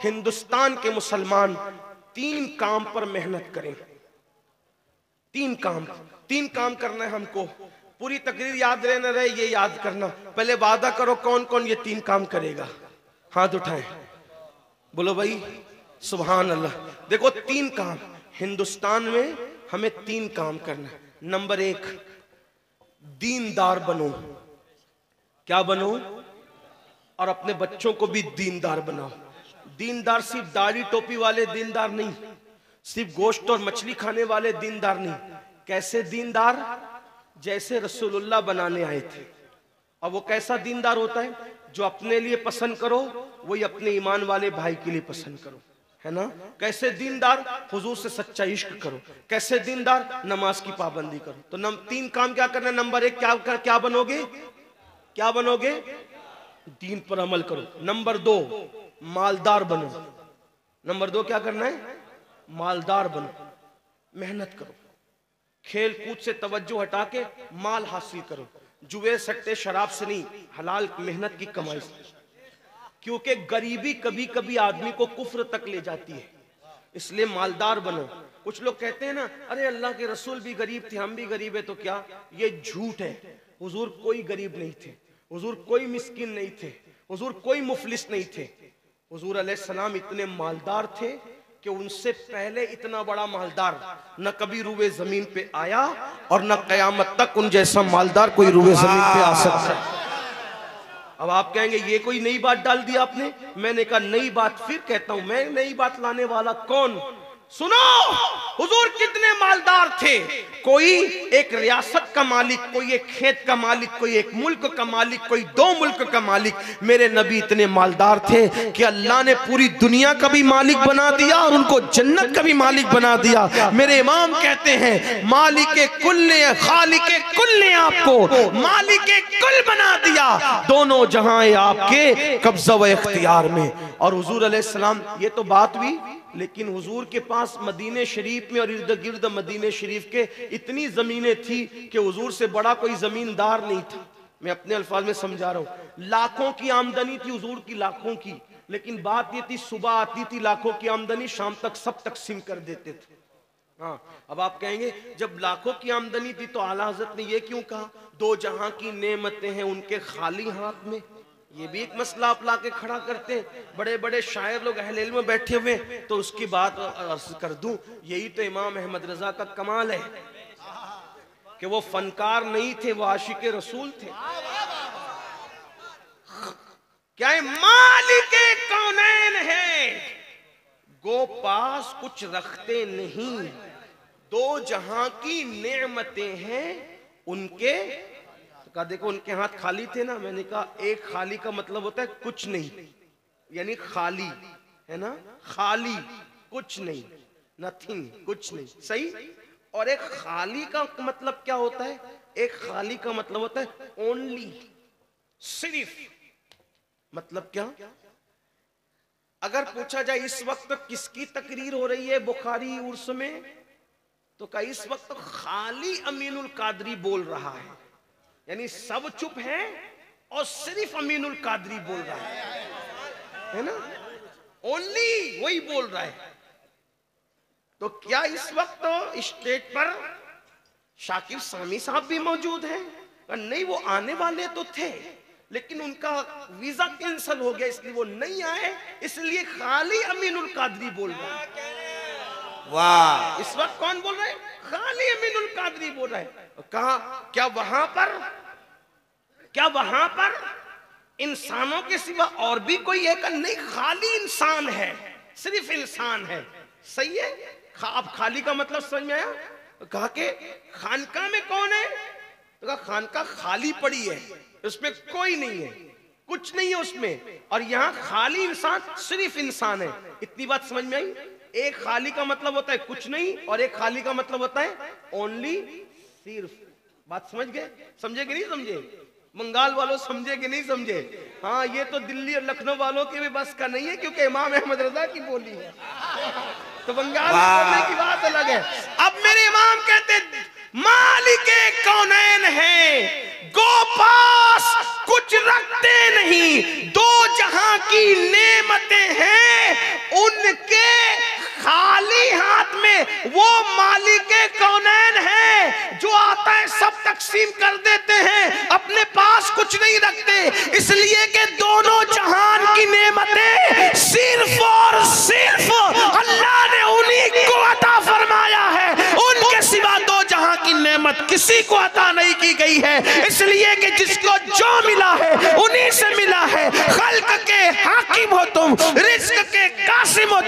हिंदुस्तान के मुसलमान 3 काम पर मेहनत करें। 3 काम करना है हमको। पूरी तकरीर याद रहे न रहे ये याद करना। पहले वादा करो कौन कौन ये 3 काम करेगा, हाथ उठाएं, बोलो भाई सुभान अल्लाह। देखो 3 काम हिंदुस्तान में हमें 3 काम करना है। नंबर 1, दीनदार बनो। क्या बनो? और अपने बच्चों को भी दीनदार बनाओ। दीनदार सिर्फ दाढ़ी टोपी वाले दीनदार नहीं, सिर्फ गोश्त और मछली खाने वाले दीनदार नहीं। कैसे दीनदार? जैसे रसूलुल्लाह बनाने आए थे। और वो कैसा दीनदार होता है? जो अपने लिए पसंद करो वही अपने ईमान वाले भाई के लिए पसंद करो, है ना। कैसे दीनदार? हुजूर से सच्चा इश्क करो। कैसे दीनदार? नमाज की पाबंदी करो। तो 3 काम क्या करना है? नंबर 1 क्या बनोगे? क्या बनोगे? दीन पर अमल करो। नंबर 2, मालदार बनो। नंबर 2 क्या करना है? मालदार बनो, मेहनत करो। खेल कूद से तवज्जो हटा के माल हासिल करो। जुए सट्टे शराब से नहीं, हलाल मेहनत की कमाई से। क्योंकि गरीबी कभी कभी आदमी को कुफ्र तक ले जाती है, इसलिए मालदार बनो। कुछ लोग कहते हैं ना, अरे अल्लाह के रसूल भी गरीब थे, हम भी गरीब है, तो क्या? ये झूठ है। हुजूर कोई गरीब नहीं थे, हुजूर कोई मिस्किन नहीं थे, हुजूर कोई मुफलिस नहीं थे। हुजूर अलैहिस्सलाम इतने मालदार थे कि उनसे पहले इतना बड़ा मालदार न कभी रूए जमीन पे आया और न कयामत तक उन जैसा मालदार कोई रूए जमीन पे आ सकता है। अब आप कहेंगे ये कोई नई बात डाल दी आपने। मैंने कहा नई बात फिर कहता हूं, मैं नई बात लाने वाला कौन? सुनो, हुजूर कितने मालदार थे। कोई एक रियासत का मालिक, कोई एक खेत का मालिक, कोई एक मुल्क का मालिक, कोई 2 मुल्क का मालिक। मेरे नबी इतने मालदार थे कि अल्लाह ने पूरी दुनिया का भी मालिक बना दिया और उनको जन्नत का भी मालिक बना दिया। मेरे इमाम कहते हैं मालिक कुल ने, खालिक कुल ने आपको मालिक कुल बना दिया। दोनों जहां आपके कब्जा व इख्तियार में। और हुजूर अलैहिस्सलाम, ये तो बात हुई, लेकिन हुजूर के पास मदीने शरीफ में और इर्द गिर्द मदीने शरीफ के इतनी जमीनें थी कि हुजूर से बड़ा कोई जमींदार नहीं था। मैं अपने अल्फाज में समझा रहा हूँ। लाखों की आमदनी थी हुजूर की, लाखों की। लेकिन बात ये थी, सुबह आती थी लाखों की आमदनी, शाम तक सब तकसीम कर देते थे। हाँ, अब आप कहेंगे जब लाखों की आमदनी थी तो आला हज़रत ने ये क्यों कहा? 2 जहां की नेमतें हैं उनके खाली हाथ में। ये भी एक मसला आप ला के खड़ा करते हैं। बड़े बड़े शायर लोग अहले इल्म में बैठे हुए, तो उसकी बात अर्ज कर दूं। यही तो इमाम अहमद रजा का कमाल है कि वो फनकार नहीं थे, वो आशिक रसूल थे। क्या है? मालिक कौनैन है, गो पास कुछ रखते नहीं। 2 जहां की नेमतें हैं उनके। कहा देखो उनके हाथ खाली थे ना। मैंने कहा एक खाली का मतलब होता है कुछ नहीं, यानी खाली है ना, खाली कुछ नहीं, नथिंग, कुछ नहीं, सही। और एक खाली का मतलब क्या होता है? एक खाली का मतलब होता है ओनली, सिर्फ। मतलब क्या? अगर पूछा जाए इस वक्त किसकी तकरीर हो रही है बुखारी उर्स में, तो कहा इस वक्त खाली अमीनुल कादरी बोल रहा है, यानी सब चुप हैं और सिर्फ अमीनुल कादरी बोल रहा है ना, ओनली वही बोल रहा है। तो क्या इस वक्त तो स्टेज पर शाकिर सामी साहब भी मौजूद हैं? नहीं, वो आने वाले तो थे लेकिन उनका वीजा कैंसिल हो गया, इसलिए वो नहीं आए, इसलिए खाली अमीनुल कादरी बोल रहा है। वाह, इस वक्त कौन बोल रहा है? खाली अमीनुल कादरी बोल रहा है। कहा क्या वहां पर इंसानों के सिवा और भी कोई है? का नहीं, खाली इंसान है, सिर्फ इंसान है। सही है। आप खाली का मतलब समझ में आया? कहा कि खानका में कौन है? तो कहा खानका खाली पड़ी है, उसमें कोई नहीं है, कुछ नहीं है उसमें। और यहाँ खाली इंसान, सिर्फ इंसान है। इतनी बात समझ में आई? एक खाली का मतलब होता है कुछ नहीं और एक खाली का मतलब होता है ओनली, सिर्फ। बात समझ गए? समझे कि नहीं समझे? बंगाल वालों समझे कि नहीं समझे? हाँ, ये तो दिल्ली और लखनऊ वालों के भी बस का नहीं है, क्योंकि इमाम अहमद रजा की बोली है, तो बंगाल में बोलने की बात अलग है। अब मेरे इमाम कहते मालिक कौनैन है, गो पास कुछ रखते नहीं, 2 जहां की नेमतें हैं तकसीम कर देते हैं, अपने पास कुछ नहीं रखते, इसलिए कि दोनों जहान की नेमतें सिर्फ और सिर्फ अल्लाह ने उन्हीं को अता फरमाया है, उनके सिवा दो जहां की नेमत किसी को अता नहीं की गई है। इसलिए कि जिसको जो मिला है उन्हीं से मिला है। खल्क के हाकिम हो तुम, रिज्क के कासिम हो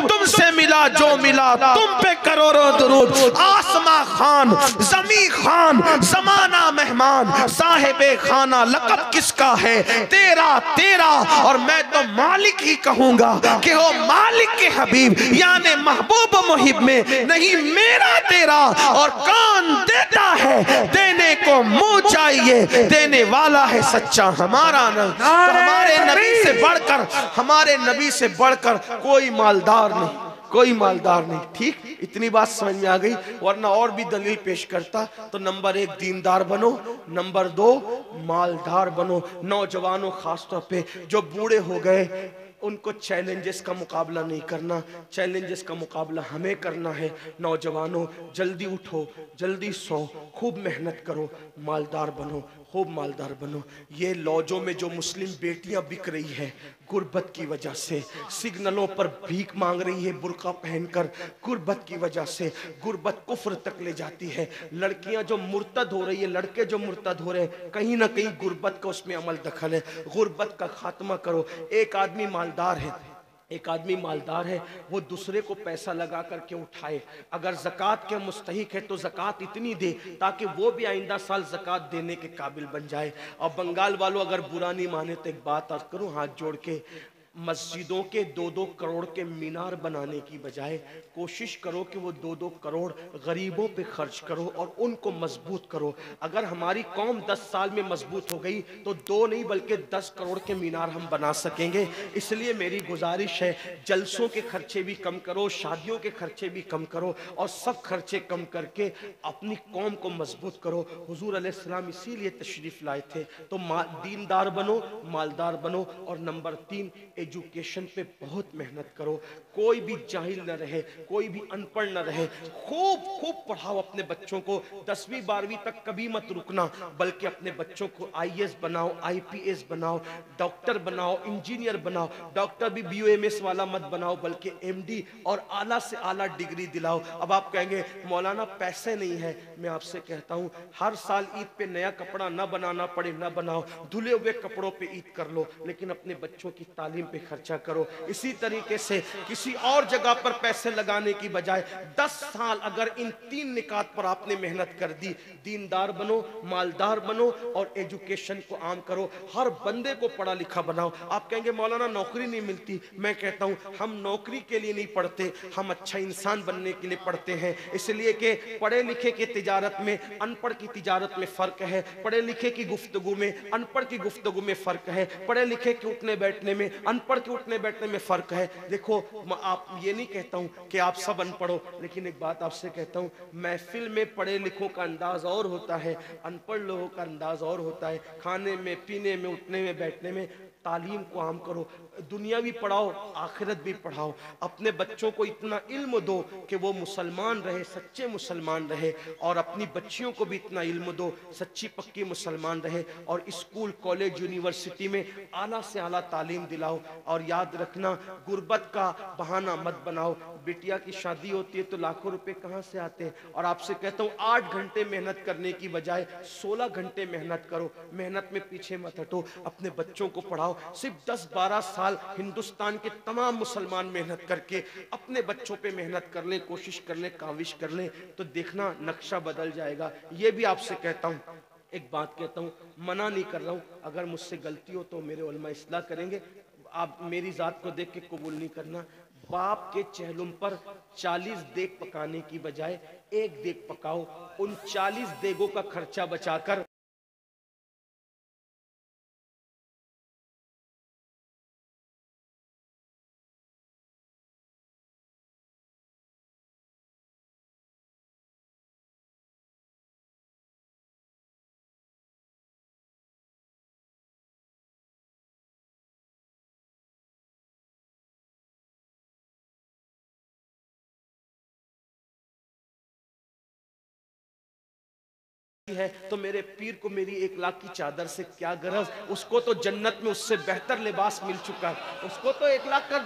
तुमसे मिला जो मिला, तुम पे करोड़ों दुरूद। आसमां खान, जमी खान, जमाना मेहमान, साहिबे खाना लक़ब किसका है? तेरा तेरा, और मैं तो मालिक ही कहूंगा कि हो मालिक के हबीब यानी महबूब मुहिब में नहीं मेरा तेरा। और कौन देता है? देने को मुंह चाहिए, देने वाला है सच्चा हमारा न। तो हमारे नबी से बढ़कर, हमारे नबी से बढ़कर कोई मालदार नहीं, कोई मालदार नहीं। ठीक, इतनी बात समझ में आ गई, वरना और भी दलील पेश करता। तो नंबर 1 दीनदार बनो, नंबर 2 मालदार बनो। नौजवानों खासतौर पे जो बूढ़े हो गए, उनको चैलेंजेस का मुकाबला नहीं करना, चैलेंजेस का मुकाबला हमें करना है। नौजवानों जल्दी उठो, जल्दी सो, खूब मेहनत करो, मालदार बनो, खूब मालदार बनो। ये लॉजों में जो मुस्लिम बेटियां बिक रही है गुर्बत की वजह से, सिग्नलों पर भीख मांग रही है बुर्का पहनकर, गुर्बत की वजह से। गुर्बत कुफ्र तक ले जाती है। लड़कियां जो मुर्तद हो रही है, लड़के जो मुर्तद हो रहे हैं, कहीं ना कहीं गुर्बत का उसमें अमल दखल है। गुर्बत का खात्मा करो। एक आदमी मालदार है, एक आदमी मालदार है, वो दूसरे को पैसा लगा करके उठाए। अगर ज़कात के मुस्तहिक है तो ज़कात इतनी दे ताकि वो भी आइंदा साल ज़कात देने के काबिल बन जाए। और बंगाल वालों अगर बुरा नहीं माने तो एक बात अर्ज करूं हाथ जोड़ के, मस्जिदों के 2-2 करोड़ के मीनार बनाने की बजाय कोशिश करो कि वो 2-2 करोड़ गरीबों पे खर्च करो और उनको मजबूत करो। अगर हमारी कौम 10 साल में मजबूत हो गई तो 2 नहीं बल्कि 10 करोड़ के मीनार हम बना सकेंगे। इसलिए मेरी गुजारिश है, जलसों के खर्चे भी कम करो, शादियों के खर्चे भी कम करो, और सब खर्चे कम करके अपनी कौम को मजबूत करो। हुजूर अलैहिस्सलाम इसीलिए तशरीफ लाए थे। तो दीनदार बनो, मालदार बनो। और नंबर 3 एजुकेशन पे बहुत मेहनत करो। कोई भी जाहिल न रहे, कोई भी अनपढ़ न रहे। खूब खूब पढ़ाओ अपने बच्चों को। 10वीं 12वीं तक कभी मत रुकना, बल्कि अपने बच्चों को IAS बनाओ, IPS बनाओ, डॉक्टर बनाओ, इंजीनियर बनाओ। डॉक्टर भी BUMS वाला मत बनाओ, बल्कि MD और आला से आला डिग्री दिलाओ। अब आप कहेंगे मौलाना पैसे नहीं है। मैं आपसे कहता हूं, हर साल ईद पे नया कपड़ा ना बनाना पड़े ना बनाओ, धुले हुए कपड़ों पे ईद कर लो, लेकिन अपने बच्चों की तालीम पे खर्चा करो। इसी तरीके से किसी और जगह पर पैसे लगाने की बजाय 10 साल अगर इन 3 निकात पर आपने मेहनत कर दी, दीनदार बनो, मालदार बनो और एजुकेशन को आम करो। हर बंदे को पढ़ा लिखा बनाओ। आप कहेंगे मौलाना नौकरी नहीं मिलती। मैं कहता हूं हम नौकरी के लिए नहीं पढ़ते, हम अच्छा इंसान बनने के लिए पढ़ते हैं। इसलिए कि पढ़े लिखे की तिजारत में अनपढ़ की तिजारत में फर्क है, पढ़े लिखे की गुफ्तगू में अनपढ़ की गुफ्तगू में फर्क है, पढ़े लिखे के उठने बैठने में अनपढ़ के उठने बैठने में फर्क है। देखो, आप ये नहीं कहता हूं कि आप सब अनपढ़ हो, लेकिन एक बात आपसे कहता हूं, महफिल में पढ़े लिखों का अंदाज और होता है, अनपढ़ लोगों का अंदाज और होता है। खाने में, पीने में, उठने में, बैठने में। तालीम को आम करो, दुनिया भी पढ़ाओ, आखिरत भी पढ़ाओ। अपने बच्चों को इतना इल्म दो कि वो मुसलमान रहे, सच्चे मुसलमान रहे, और अपनी बच्चियों को भी इतना इल्म दो, सच्ची पक्की मुसलमान रहे। और स्कूल, कॉलेज, यूनिवर्सिटी में आला से आला तालीम दिलाओ। और याद रखना, गुर्बत का बहाना मत बनाओ। बिटिया की शादी होती है तो लाखों रुपए कहाँ से आते हैं। और आपसे कहता हूँ 8 घंटे मेहनत करने की बजाय 16 घंटे मेहनत करो। मेहनत में पीछे मत हटो, अपने बच्चों को पढ़ाओ। सिर्फ 10-12 साल हिंदुस्तान के तमाम मुसलमान मेहनत करके अपने बच्चों पे मेहनत कर लें, कोशिश कर लें, काविश कर लें, तो देखना नक्शा बदल जाएगा। ये भी आपसे कहता हूँ, एक बात कहता हूँ, मना नहीं कर रहा हूँ, अगर मुझसे गलती हो तो मेरे उलमा इस्लाह करेंगे। आप मेरी जात को देख के कबूल नहीं करना। बाप के चहलुम पर 40 देग पकाने की बजाय 1 देग पकाओ। उन 40 देगों का खर्चा बचाकर है तो मेरे पीर को मेरी 1 लाख की चादर से क्या गरज, उसको तो जन्नत में उससे बेहतर लिबास मिल चुका है, उसको तो 1 लाख का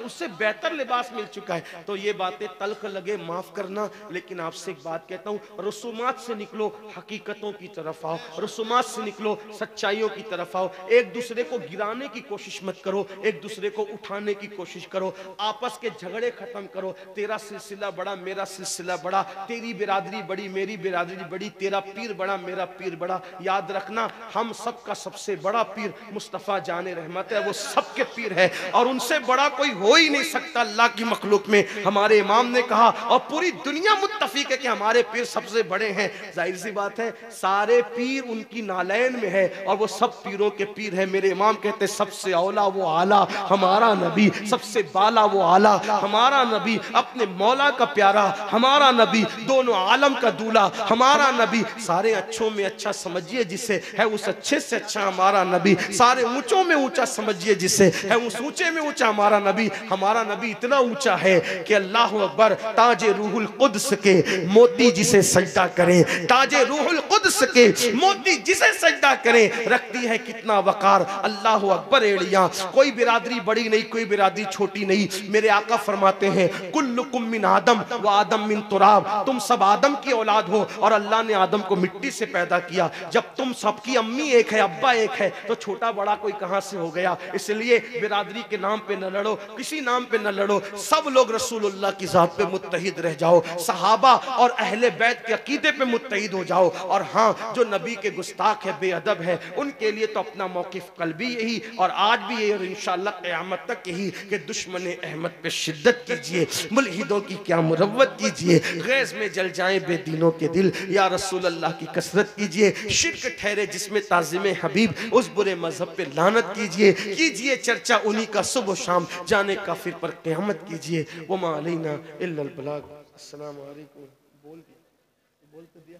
उससे बेहतर लिबास मिल चुका है। तो ये बातें तल्ख लगे माफ करना, लेकिन आपसे एक बात कहता हूँ, रसूमात से निकलो, हकीकतों की तरफ आओ, रसूमात से निकलो, सच्चाइयों की तरफ आओ। एक दूसरे को गिराने की कोशिश मत करो, एक दूसरे को उठाने की कोशिश करो, आपस के झगड़े खत्म करो। तेरा सिलसिला बड़ा, मेरा सिलसिला बड़ा, तेरी बिरादरी बड़ी, मेरी बिरादरी बड़ी, तेरा पीर बड़ा, मेरा पीर बड़ा। याद रखना, हम सबका सबसे बड़ा पीर मुस्तफा जाने रहमत है, वो सबके पीर है और उनसे बड़ा कोई हो ही नहीं सकता अल्लाह की मखलूक में। हमारे इमाम ने कहा और पूरी दुनिया मुत्तफिक है कि हमारे पीर सबसे बड़े हैं। जाहिर सी बात है, सारे पीर उनकी नालैन में है और वो सब पीरों के पीर है। मेरे इमाम कहते सबसे औला वो आला हमारा नबी, सबसे बाला वो आला हमारा नबी, अपने मौला का प्यारा हमारा नबी, दोनों आलम का दूल्हा हमारा नबी। सारे अच्छों में अच्छा समझिए जिसे, है उस अच्छे से अच्छा हमारा नबी। सारे ऊंचों में ऊंचा समझिए जिसे, है उस ऊंचे में ऊंचा हमारा नबी। हमारा नबी इतना ऊंचा है कि अल्लाह अकबर, ताजे रूहुल कुद्स के मोती जिसे सजदा करें, ताजे रूहुल कुद्स के मोती जिसे सजदा करें, रखती है कितना वकार। अल्लाह अकबर एड़ियां, कोई बिरादरी बड़ी नहीं, कोई बिरादरी छोटी नहीं। मेरे आका फरमाते हैं कुल्लुकुम मिन आदम व आदम मिन तुराब, तुम सब आदम की औलाद हो और अल्लाह ने आदम को मिट्टी से पैदा किया। जब तुम सबकी अम्मी एक है, अब्बा एक है, तो छोटा बड़ा कोई कहां से हो गया। इसलिए बिरादरी के नाम पे न लड़ो, किसी नाम पे न लड़ो, सब लोग रसूलुल्लाह की जात पे मुत्तहिद रह जाओ, सहाबा और अहले बैत के अकीदे पे मुत्तहिद हो जाओ। और हाँ, जो नबी के गुस्ताख है, बेअदब है, उनके लिए तो अपना मौकिफ कल भी यही और आज भी यही और इंशाअल्लाह क़यामत तक यही कि दुश्मन अहमद पे शिद्दत कीजिए, मुल्हिदों की क्या मुरव्वत कीजिए, गैज़ में जल जाएं बेदीनों के दिल, या रसूल अल्लाह की कसरत कीजिए, शिर्क ठहरे जिसमें ताज़िम हबीब, उस बुरे मजहब पे लानत कीजिए चर्चा उन्हीं का सुबह शाम, जाने काफिर पर क़यामत कीजिए। वमा अलैना इल्लल बलाग। अस्सलामु अलैकुम। बोल दिया।